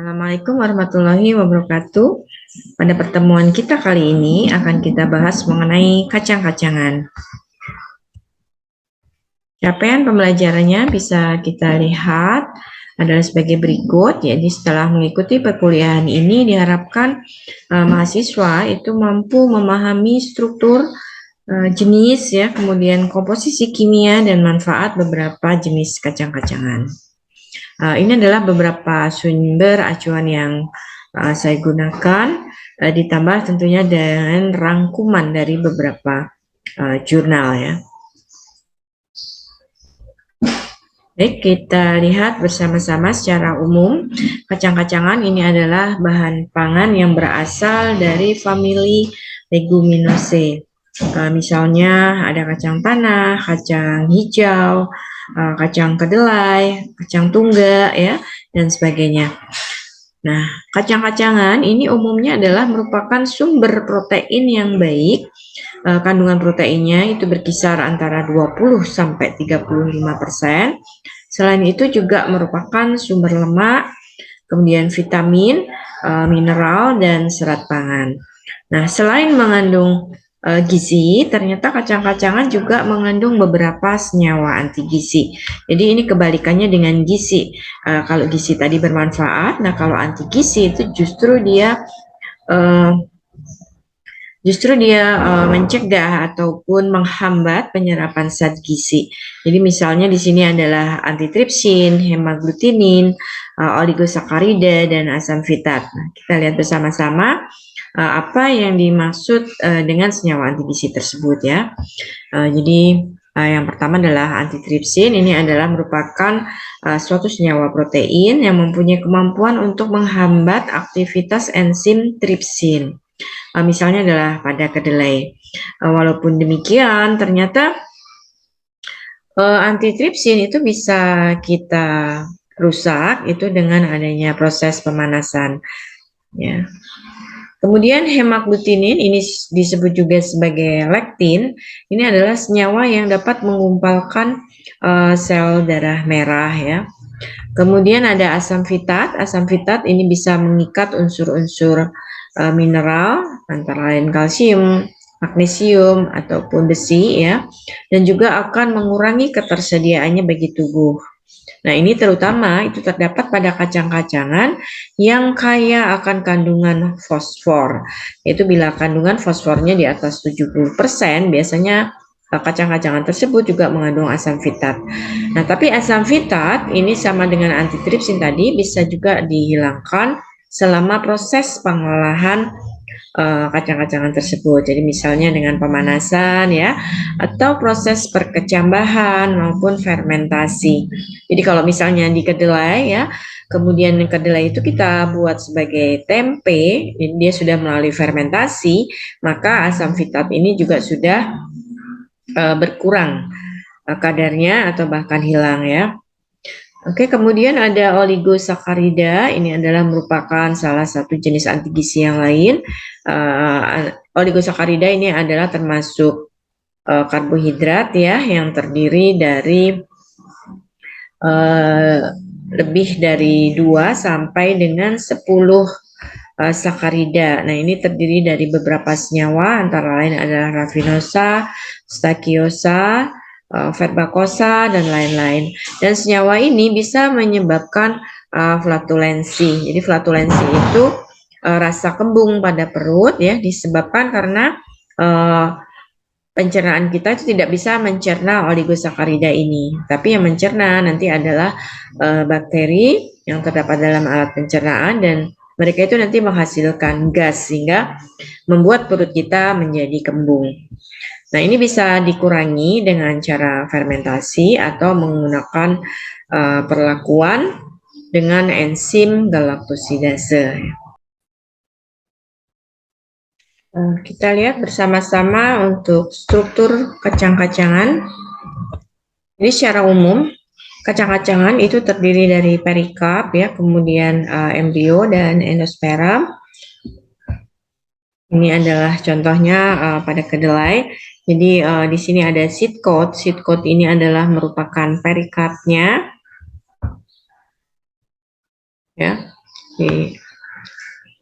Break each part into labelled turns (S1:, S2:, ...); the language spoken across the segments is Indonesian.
S1: Assalamualaikum warahmatullahi wabarakatuh. Pada pertemuan kita kali ini akan kita bahas mengenai kacang-kacangan. Capaian pembelajarannya bisa kita lihat adalah sebagai berikut. Jadi setelah mengikuti perkuliahan ini diharapkan mahasiswa itu mampu memahami struktur jenis ya, kemudian komposisi kimia dan manfaat beberapa jenis kacang-kacangan. Ini adalah beberapa sumber acuan yang saya gunakan, ditambah tentunya dengan rangkuman dari beberapa jurnal ya. Baik, kita lihat bersama-sama secara umum, kacang-kacangan ini adalah bahan pangan yang berasal dari famili Leguminosae. Misalnya ada kacang tanah, kacang hijau, kacang kedelai, kacang tungga ya, dan sebagainya. Nah, kacang-kacangan ini umumnya adalah merupakan sumber protein yang baik. Kandungan proteinnya itu berkisar antara 20 sampai 35%. Selain itu juga merupakan sumber lemak, kemudian vitamin, mineral, dan serat pangan. Nah, selain mengandung gizi, ternyata kacang-kacangan juga mengandung beberapa senyawa anti gizi. Jadi ini kebalikannya dengan gizi. Kalau gizi tadi bermanfaat, nah kalau anti gizi itu justru dia mencegah ataupun menghambat penyerapan zat gizi. Jadi misalnya di sini adalah antitripsin, hemaglutinin, oligosakarida, dan asam fitat. Nah, kita lihat bersama-sama apa yang dimaksud dengan senyawa anti gizi tersebut ya. Jadi yang pertama adalah antitripsin. Ini adalah merupakan suatu senyawa protein yang mempunyai kemampuan untuk menghambat aktivitas enzim tripsin. Misalnya adalah pada kedelai. Walaupun demikian, ternyata antitripsin itu bisa kita rusak itu dengan adanya proses pemanasan. Ya. Kemudian hemaglutinin ini disebut juga sebagai lektin. Ini adalah senyawa yang dapat mengumpalkan sel darah merah ya. Kemudian ada asam fitat. Asam fitat ini bisa mengikat unsur-unsur mineral antara lain kalsium, magnesium ataupun besi ya, dan juga akan mengurangi ketersediaannya bagi tubuh. Nah, ini terutama itu terdapat pada kacang-kacangan yang kaya akan kandungan fosfor. Itu bila kandungan fosfornya di atas 70%, biasanya kacang-kacangan tersebut juga mengandung asam fitat. Nah, tapi asam fitat ini sama dengan antitripsin tadi bisa juga dihilangkan selama proses pengolahan kacang-kacangan tersebut. Jadi misalnya dengan pemanasan ya, atau proses perkecambahan maupun fermentasi. Jadi kalau misalnya di kedelai ya, kemudian kedelai itu kita buat sebagai tempe, dia sudah melalui fermentasi, maka asam fitat ini juga sudah berkurang kadarnya atau bahkan hilang ya. Oke, kemudian ada oligosakarida. Ini adalah merupakan salah satu jenis anti gizi yang lain. Oligosakarida ini adalah termasuk karbohidrat ya, yang terdiri dari lebih dari 2 sampai dengan 10 sakarida. Nah, ini terdiri dari beberapa senyawa, antara lain adalah rafinosa, stakiosa, verbakosa, dan lain-lain. Dan senyawa ini bisa menyebabkan flatulensi. Jadi flatulensi itu rasa kembung pada perut ya, disebabkan karena pencernaan kita itu tidak bisa mencerna oligosakarida ini. Tapi yang mencerna nanti adalah bakteri yang terdapat dalam alat pencernaan, dan mereka itu nanti menghasilkan gas sehingga membuat perut kita menjadi kembung. Nah, ini bisa dikurangi dengan cara fermentasi atau menggunakan perlakuan dengan enzim galaktosidase. Kita lihat bersama-sama untuk struktur kacang-kacangan. Jadi secara umum, kacang-kacangan itu terdiri dari perikarp ya, kemudian embrio dan endosperm. Ini adalah contohnya pada kedelai. Jadi di sini ada seed coat. Seed coat ini adalah merupakan perikarpnya, ya. Oke.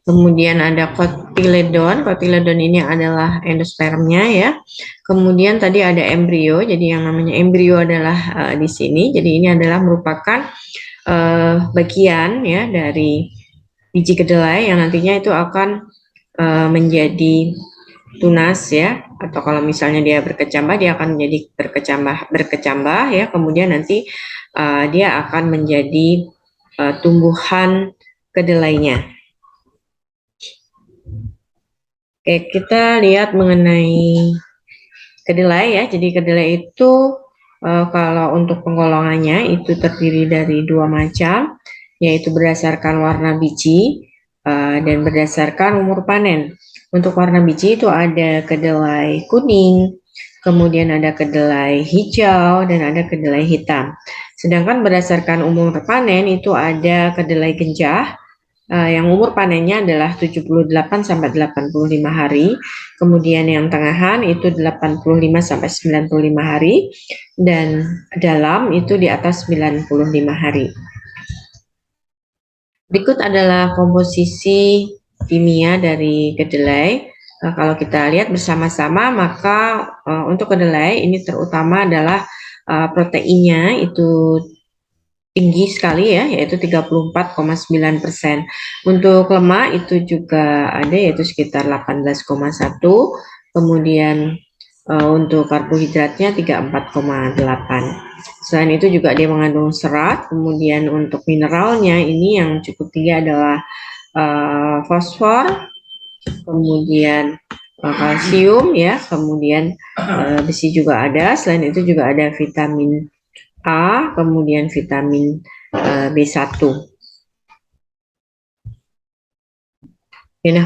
S1: Kemudian ada kotiledon. Kotiledon ini adalah endospermnya ya. Kemudian tadi ada embrio. Jadi yang namanya embrio adalah di sini. Jadi ini adalah merupakan bagian ya dari biji kedelai yang nantinya itu akan menjadi tunas ya. Atau kalau misalnya dia berkecambah, dia akan menjadi berkecambah ya. Kemudian nanti dia akan menjadi tumbuhan kedelainya. Oke, kita lihat mengenai kedelai ya. Jadi kedelai itu kalau untuk penggolongannya itu terdiri dari dua macam, yaitu berdasarkan warna biji dan berdasarkan umur panen. Untuk warna biji itu ada kedelai kuning, kemudian ada kedelai hijau, dan ada kedelai hitam. Sedangkan berdasarkan umur panen itu ada kedelai genjah, yang umur panennya adalah 78 sampai 85 hari. Kemudian yang tengahan itu 85 sampai 95 hari dan dalam itu di atas 95 hari. Berikut adalah komposisi kimia dari kedelai. Kalau kita lihat bersama-sama, maka untuk kedelai ini terutama adalah proteinnya itu tinggi sekali ya, yaitu 34,9%. Untuk lemak itu juga ada, yaitu sekitar 18,1. Kemudian untuk karbohidratnya 34,8. Selain itu juga dia mengandung serat. Kemudian untuk mineralnya ini yang cukup tinggi adalah fosfor, kemudian kalsium ya, kemudian besi juga ada. Selain itu juga ada vitamin A, kemudian vitamin B1. Nah,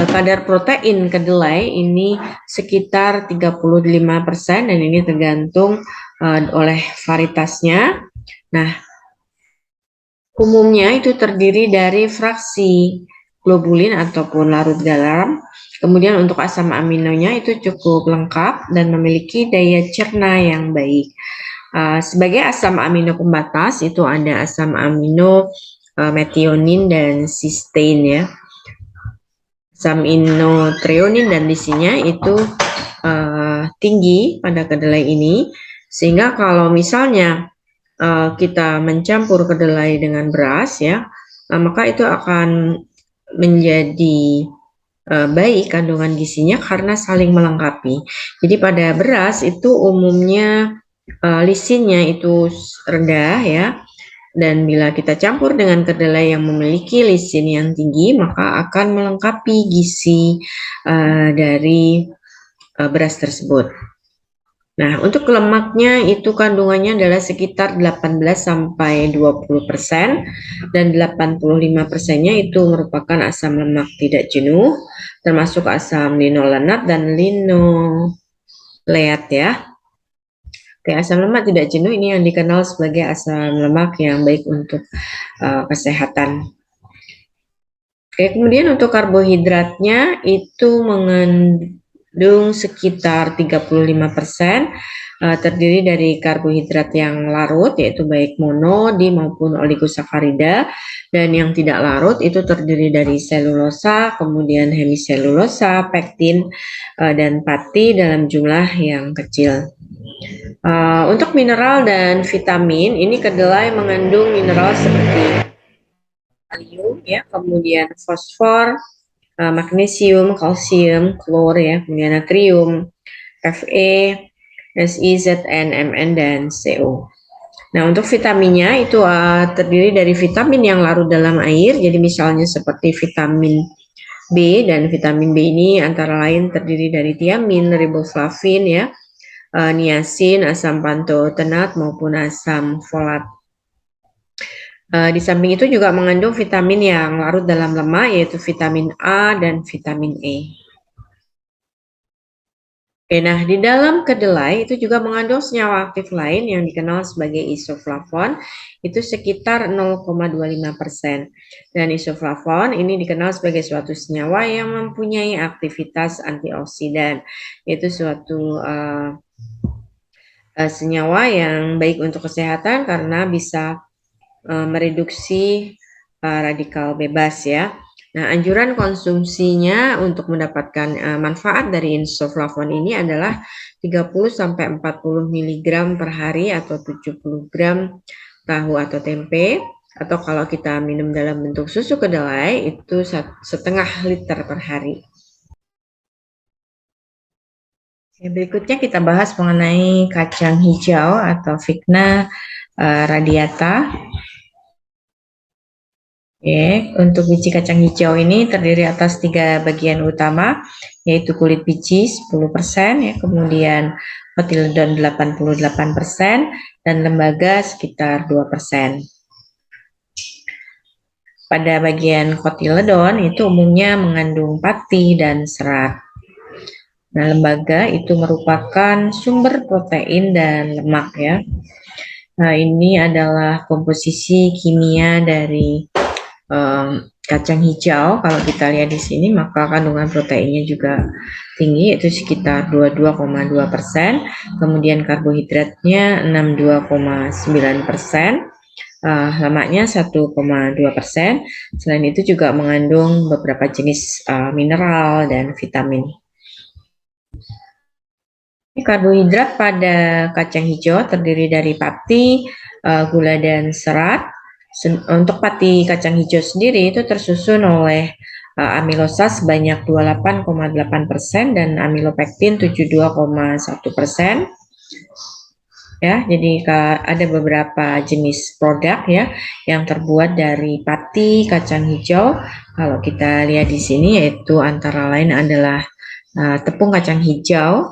S1: kadar protein kedelai ini sekitar 35% dan ini tergantung oleh varietasnya. Nah, umumnya itu terdiri dari fraksi globulin ataupun larut dalam. Kemudian untuk asam aminonya itu cukup lengkap dan memiliki daya cerna yang baik. Sebagai asam amino pembatas itu ada asam amino metionin dan cysteine ya. Asam amino threonine dan lisinya itu tinggi pada kedelai ini, sehingga kalau misalnya kita mencampur kedelai dengan beras ya, maka itu akan menjadi baik kandungan gizinya karena saling melengkapi. Jadi pada beras itu umumnya lisinnya itu rendah ya, dan bila kita campur dengan kedelai yang memiliki lisin yang tinggi, maka akan melengkapi gizi dari beras tersebut. Nah, untuk lemaknya itu kandungannya adalah sekitar 18 sampai 20% dan 85%-nya itu merupakan asam lemak tidak jenuh, termasuk asam linolenat dan linoleat ya. Oke, asam lemak tidak jenuh ini yang dikenal sebagai asam lemak yang baik untuk kesehatan. Oke, kemudian untuk karbohidratnya itu mengandung sekitar 35%, terdiri dari karbohidrat yang larut yaitu baik mono, di maupun oligosakarida, dan yang tidak larut itu terdiri dari selulosa, kemudian hemiselulosa, pektin, dan pati dalam jumlah yang kecil. Untuk mineral dan vitamin, ini kedelai mengandung mineral seperti kalium ya, kemudian fosfor, magnesium, kalsium, klor ya, kemudian natrium, Fe, Si, Zn, Mn, dan Co. Nah, untuk vitaminnya itu terdiri dari vitamin yang larut dalam air, jadi misalnya seperti vitamin B, dan vitamin B ini antara lain terdiri dari tiamin, riboflavin ya, niacin, asam pantotenat maupun asam folat. Di samping itu juga mengandung vitamin yang larut dalam lemak yaitu vitamin A dan vitamin E. Oke, nah di dalam kedelai itu juga mengandung senyawa aktif lain yang dikenal sebagai isoflavon itu sekitar 0,25%. Dan isoflavon ini dikenal sebagai suatu senyawa yang mempunyai aktivitas antioksidan, yaitu suatu senyawa yang baik untuk kesehatan karena bisa mereduksi radikal bebas ya. Nah, anjuran konsumsinya untuk mendapatkan manfaat dari isoflavon ini adalah 30-40 mg per hari atau 70 gram tahu atau tempe, atau kalau kita minum dalam bentuk susu kedelai itu setengah liter per hari. Berikutnya kita bahas mengenai kacang hijau atau Vigna radiata. Untuk biji kacang hijau ini terdiri atas 3 bagian utama, yaitu kulit biji 10%, ya, kemudian kotiledon 88%, dan lembaga sekitar 2%. Pada bagian kotiledon itu umumnya mengandung pati dan serat. Nah, lembaga itu merupakan sumber protein dan lemak ya. Nah, ini adalah komposisi kimia dari kacang hijau. Kalau kita lihat di sini, maka kandungan proteinnya juga tinggi, yaitu sekitar 22,2%. Kemudian karbohidratnya 62,9%. Lemaknya 1,2%. Selain itu juga mengandung beberapa jenis mineral dan vitamin. Karbohidrat pada kacang hijau terdiri dari pati, gula, dan serat. Untuk pati kacang hijau sendiri itu tersusun oleh amilosa sebanyak 28,8% dan amilopektin 72,1%. Ya, jadi ada beberapa jenis produk ya yang terbuat dari pati kacang hijau. Kalau kita lihat di sini, yaitu antara lain adalah tepung kacang hijau.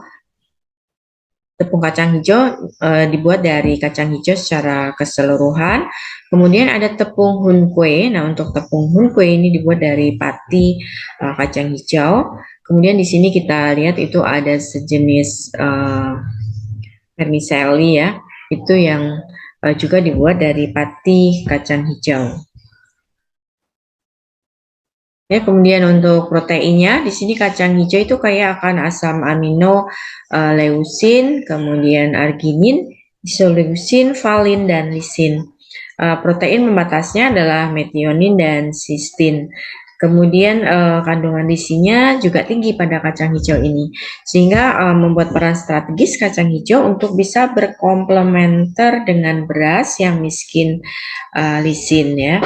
S1: Tepung kacang hijau dibuat dari kacang hijau secara keseluruhan. Kemudian ada tepung hunkwe. Nah, untuk tepung hunkwe ini dibuat dari pati kacang hijau. Kemudian di sini kita lihat itu ada sejenis vermicelli ya. Itu yang juga dibuat dari pati kacang hijau. Ya, kemudian untuk proteinnya, di sini kacang hijau itu kaya akan asam amino leusin, kemudian arginin, isoleucin, valin, dan lisin. Protein pembatasnya adalah metionin dan cysteine. Kemudian kandungan lisinya juga tinggi pada kacang hijau ini, sehingga membuat peran strategis kacang hijau untuk bisa berkomplementer dengan beras yang miskin lisin ya.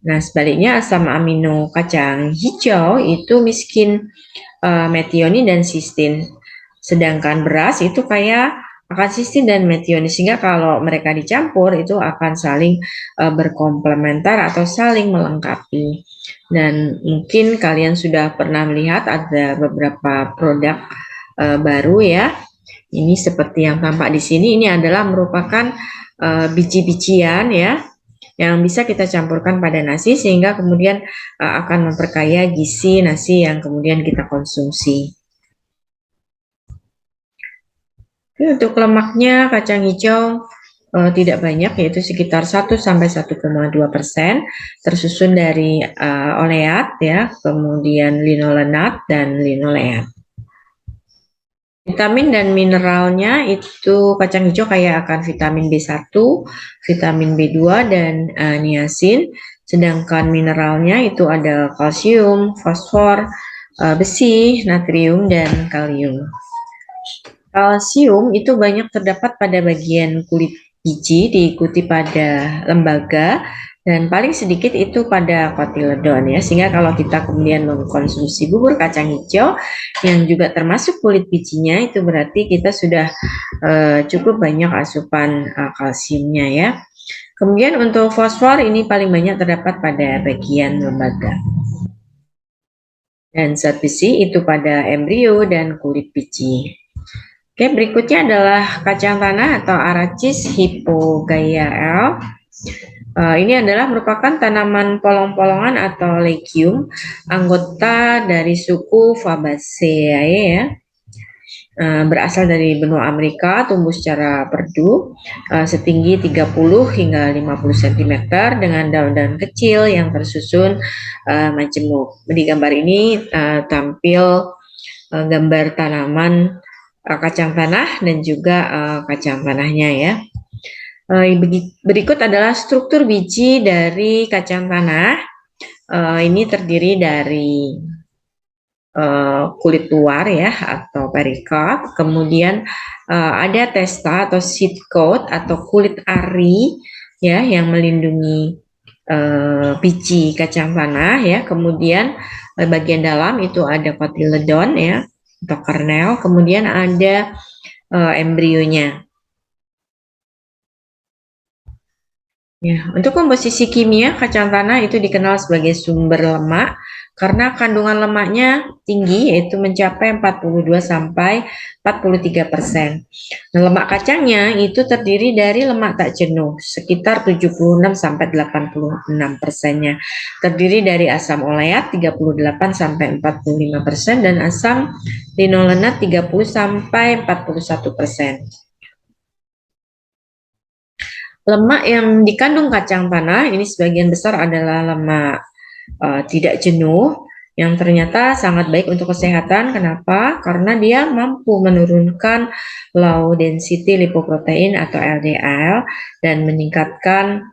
S1: Nah, sebaliknya asam amino kacang hijau itu miskin metionin dan cysteine. Sedangkan beras itu kaya akan cysteine dan metionin, sehingga kalau mereka dicampur itu akan saling berkomplementer atau saling melengkapi. Dan mungkin kalian sudah pernah melihat ada beberapa produk baru ya. Ini seperti yang tampak di sini, ini adalah merupakan biji-bijian ya, yang bisa kita campurkan pada nasi sehingga kemudian akan memperkaya gizi nasi yang kemudian kita konsumsi. Untuk lemaknya kacang hijau tidak banyak, yaitu sekitar 1-1,2%, tersusun dari oleat ya, kemudian linolenat dan linoleat. Vitamin dan mineralnya itu kacang hijau kaya akan vitamin B1, vitamin B2, dan niacin. Sedangkan mineralnya itu ada kalsium, fosfor, besi, natrium, dan kalium. Kalsium itu banyak terdapat pada bagian kulit biji, diikuti pada lembaga, dan paling sedikit itu pada kotiledon ya, sehingga kalau kita kemudian mengkonsumsi bubur kacang hijau yang juga termasuk kulit bijinya, itu berarti kita sudah cukup banyak asupan kalsiumnya ya. Kemudian untuk fosfor ini paling banyak terdapat pada bagian lembaga. Dan zat besi itu pada embrio dan kulit biji. Oke, berikutnya adalah kacang tanah atau Arachis hypogaea. Ini adalah merupakan tanaman polong-polongan atau legume, anggota dari suku Fabaceae ya. Berasal dari benua Amerika, tumbuh secara perdu, setinggi 30 hingga 50 cm dengan daun-daun kecil yang tersusun majemuk. Di gambar ini tampil gambar tanaman kacang tanah dan juga kacang tanahnya ya. Berikut adalah struktur biji dari kacang tanah. Ini terdiri dari kulit luar ya atau perikard, kemudian ada testa atau seed coat atau kulit ari ya yang melindungi biji kacang tanah ya, kemudian bagian dalam itu ada cotyledon ya atau kernel, kemudian ada embrionya. Ya, untuk komposisi kimia kacang tanah itu dikenal sebagai sumber lemak karena kandungan lemaknya tinggi yaitu mencapai 42 sampai 43%. Nah, lemak kacangnya itu terdiri dari lemak tak jenuh sekitar 76 sampai 86%-nya. Terdiri dari asam oleat 38 sampai 45% dan asam linolenat 30 sampai 41%. Lemak yang dikandung kacang tanah ini sebagian besar adalah lemak tidak jenuh yang ternyata sangat baik untuk kesehatan. Kenapa? Karena dia mampu menurunkan low density lipoprotein atau LDL dan meningkatkan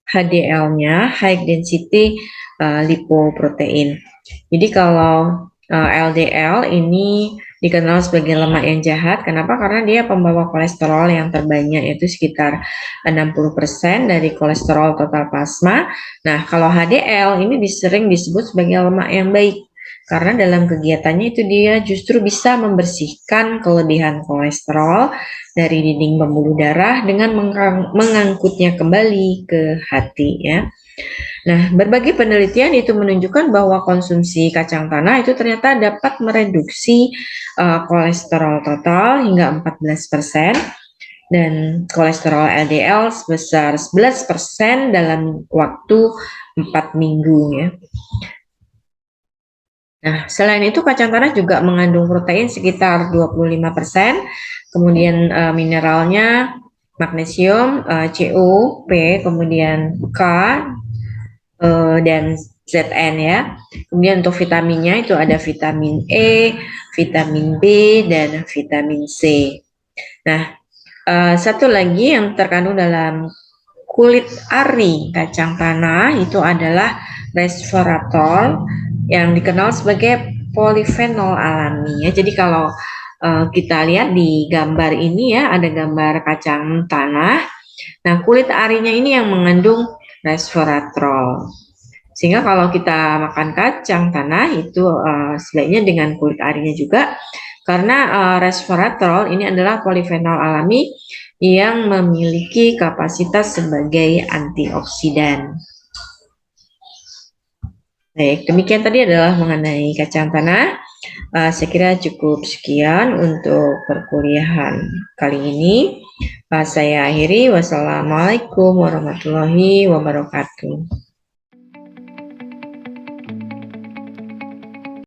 S1: HDL-nya, high density lipoprotein. Jadi kalau LDL ini dikenal sebagai lemak yang jahat. Kenapa? Karena dia pembawa kolesterol yang terbanyak, yaitu sekitar 60% dari kolesterol total plasma. Nah, kalau HDL ini sering disebut sebagai lemak yang baik. Karena dalam kegiatannya itu dia justru bisa membersihkan kelebihan kolesterol dari dinding pembuluh darah dengan mengangkutnya kembali ke hati ya. Nah, berbagai penelitian itu menunjukkan bahwa konsumsi kacang tanah itu ternyata dapat mereduksi kolesterol total hingga 14% dan kolesterol LDL sebesar 11% dalam waktu 4 minggu ya. Nah, selain itu kacang tanah juga mengandung protein sekitar 25%, kemudian mineralnya magnesium, CU, P, kemudian K, dan Zn ya. Kemudian untuk vitaminnya itu ada vitamin E, vitamin B, dan vitamin C. Nah, satu lagi yang terkandung dalam kulit ari kacang tanah itu adalah resveratrol yang dikenal sebagai polifenol alami ya. Jadi kalau kita lihat di gambar ini ya, ada gambar kacang tanah. Nah, kulit arinya ini yang mengandung resveratrol. Sehingga kalau kita makan kacang tanah itu sebaiknya dengan kulit arinya juga, karena resveratrol ini adalah polifenol alami yang memiliki kapasitas sebagai antioksidan. Baik, demikian tadi adalah mengenai kacang tanah. Saya kira cukup sekian untuk perkuliahan kali ini. Saya akhiri. Wassalamualaikum warahmatullahi wabarakatuh.